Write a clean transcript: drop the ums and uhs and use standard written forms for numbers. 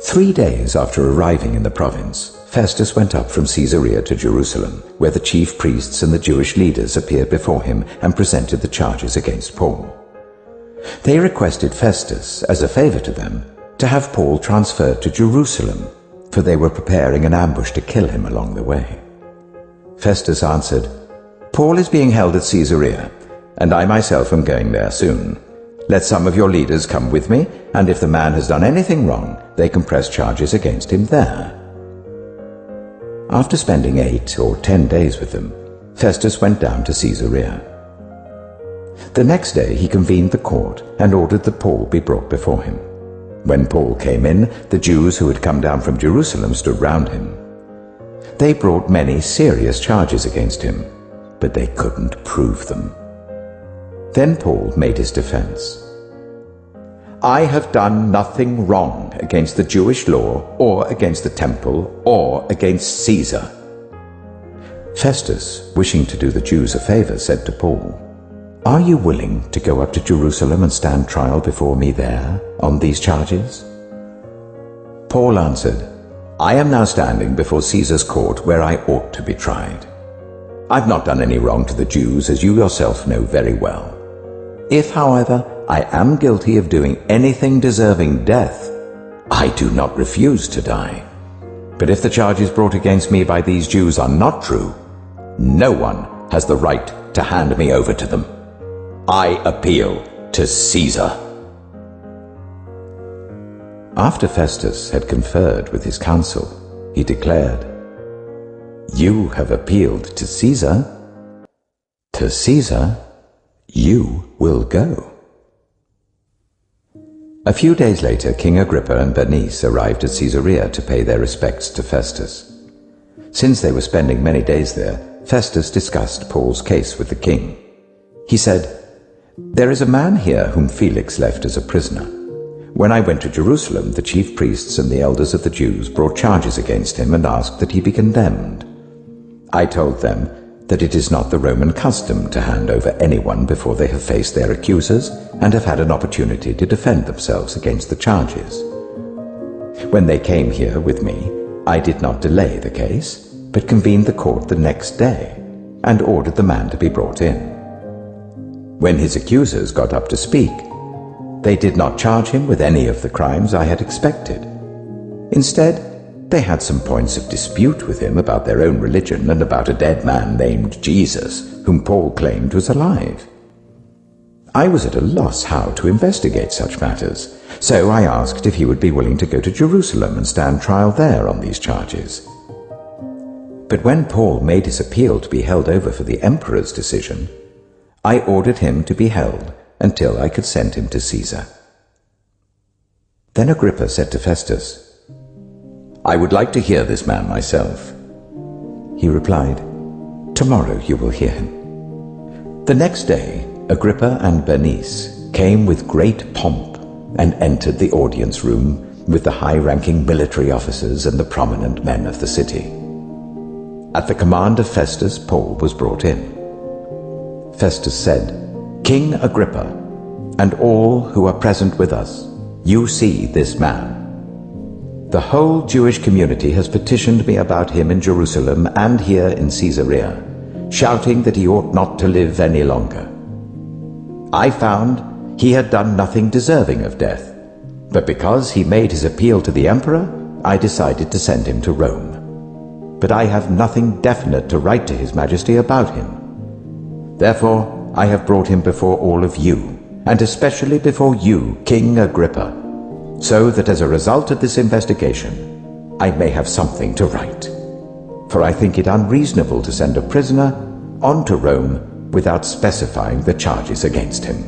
3 days after arriving in the province, Festus went up from Caesarea to Jerusalem, where the chief priests and the Jewish leaders appeared before him and presented the charges against Paul. They requested Festus, as a favor to them, to have Paul transferred to Jerusalem, for they were preparing an ambush to kill him along the way. Festus answered, "Paul is being held at Caesarea, and I myself am going there soon. Let some of your leaders come with me, and if the man has done anything wrong, they can press charges against him there." After spending 8 or 10 days with them, Festus went down to Caesarea. The next day he convened the court and ordered that Paul be brought before him. When Paul came in, the Jews who had come down from Jerusalem stood round him. They brought many serious charges against him, but they couldn't prove them. Then Paul made his defense. "I have done nothing wrong against the Jewish law or against the temple or against Caesar." Festus, wishing to do the Jews a favor, said to Paul, "Are you willing to go up to Jerusalem and stand trial before me there on these charges?" Paul answered, "I am now standing before Caesar's court where I ought to be tried. I've not done any wrong to the Jews, as you yourself know very well. If, however, I am guilty of doing anything deserving death, I do not refuse to die. But if the charges brought against me by these Jews are not true, no one has the right to hand me over to them. I appeal to Caesar." After Festus had conferred with his council, he declared, "You have appealed to Caesar. To Caesar you will go." A few days later, King Agrippa and Bernice arrived at Caesarea to pay their respects to Festus. Since they were spending many days there, Festus discussed Paul's case with the king. He said, "There is a man here whom Felix left as a prisoner. When I went to Jerusalem, the chief priests and the elders of the Jews brought charges against him and asked that he be condemned. I told them that it is not the Roman custom to hand over anyone before they have faced their accusers and have had an opportunity to defend themselves against the charges. When they came here with me, I did not delay the case, but convened the court the next day and ordered the man to be brought in. When his accusers got up to speak, they did not charge him with any of the crimes I had expected. Instead, they had some points of dispute with him about their own religion and about a dead man named Jesus, whom Paul claimed was alive. I was at a loss how to investigate such matters, so I asked if he would be willing to go to Jerusalem and stand trial there on these charges. But when Paul made his appeal to be held over for the emperor's decision, I ordered him to be held until I could send him to Caesar." Then Agrippa said to Festus, "I would like to hear this man myself." He replied, "Tomorrow you will hear him." The next day, Agrippa and Bernice came with great pomp and entered the audience room with the high-ranking military officers and the prominent men of the city. At the command of Festus, Paul was brought in. Festus said, "King Agrippa, and all who are present with us, you see this man. The whole Jewish community has petitioned me about him in Jerusalem and here in Caesarea, shouting that he ought not to live any longer. I found he had done nothing deserving of death, but because he made his appeal to the emperor, I decided to send him to Rome. But I have nothing definite to write to His Majesty about him. Therefore, I have brought him before all of you, and especially before you, King Agrippa, so that as a result of this investigation, I may have something to write. For I think it unreasonable to send a prisoner on to Rome without specifying the charges against him."